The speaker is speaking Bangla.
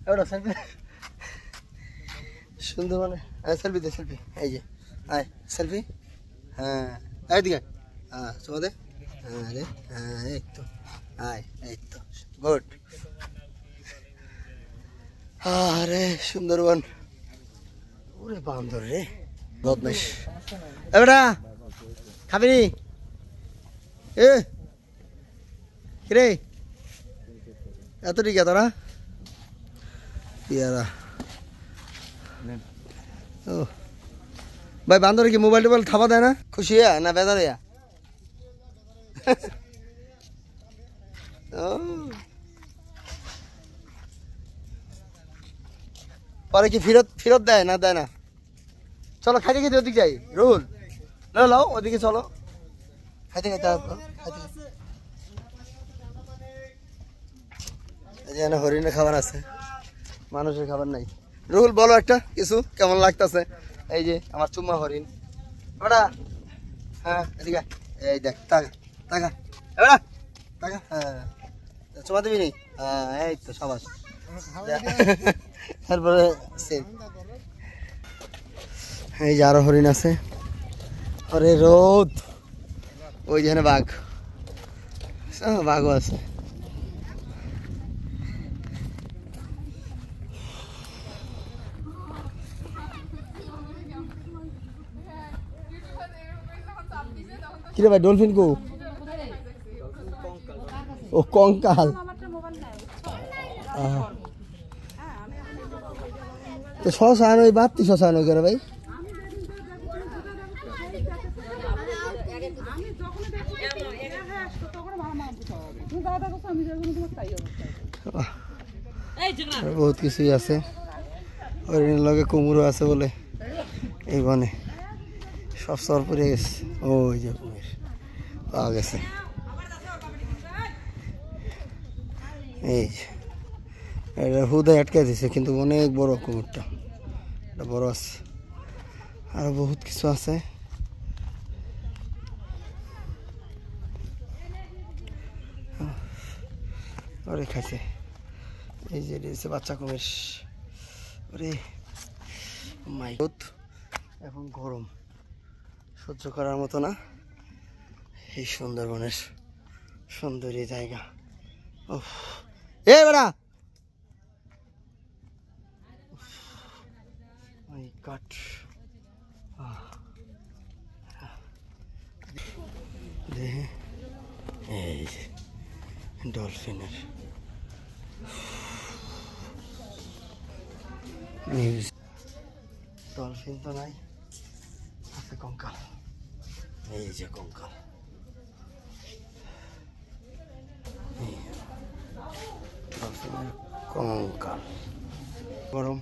এবার সেলফি সুন্দরবনে সেলফি দে সেলফি এই যে আয় সেলফি হ্যাঁ এইদিকে হ্যাঁ তোমাদের হ্যাঁ রে হ্যাঁ এই তো আয় এই তো গুড আরে সুন্দরবন ওরে বান্দর রে বদমাইশ এবারে খাবি এ কিরে এত ঠিক আছে তোরা পেয়ারা ও ভাই বান্দরে কি মোবাইল টোবাইল খাওয়া দেয় না খুশি না বেদা দেয়া পরে কি ফিরত দেয় না চলো খাইতে খেতে ওদিকে যাই রুল লাও ওদিকে চলো খাইতে খাইতে এখানে হরিণের খাবার আছে মানুষের খাবার নাই রুল বলো একটা কিছু কেমন লাগতেছে এই যে আমার চুম্মা হরিণ ওটা হ্যাঁ এদিকে এই দেখ টাকা টাকা এবার টাকা হ্যাঁ চুমা দিবি নি হ্যাঁ এই তো সবাস তারপরে এই যে আরো হরিণ আছে আরে রোদ ওই যেখানে বাঘও আছে কিরে ভাই ডলফিন কো ও কঙ্কাল তো শ্মশান ওই বাত্তি শ্মশান ওই করে ভাই বহুত কিছুই আছে হরিণের লগে কুমড়ো আছে বলে এই বনে সব সর পড়ে গেছে ওই যে কুমির পাওয়া গেছে এই এটা হুদায় আটকে দিছে কিন্তু অনেক বড় কুমিরটা এটা বড় আছে আরো বহুত কিছু আছে ওরে খাইছে এই যে দিয়েছে বাচ্চা কুমির ওরে মাই গড এখন গরম সহ্য করার মতো না এই সুন্দরবনের সুন্দরী জায়গা এ বেড়া মাই গড এই ডলফিনের নিউজ ডলফিন তো নাই আছে কঙ্কাল এই যে কঙ্কাল ডলফিনের কঙ্কাল গরম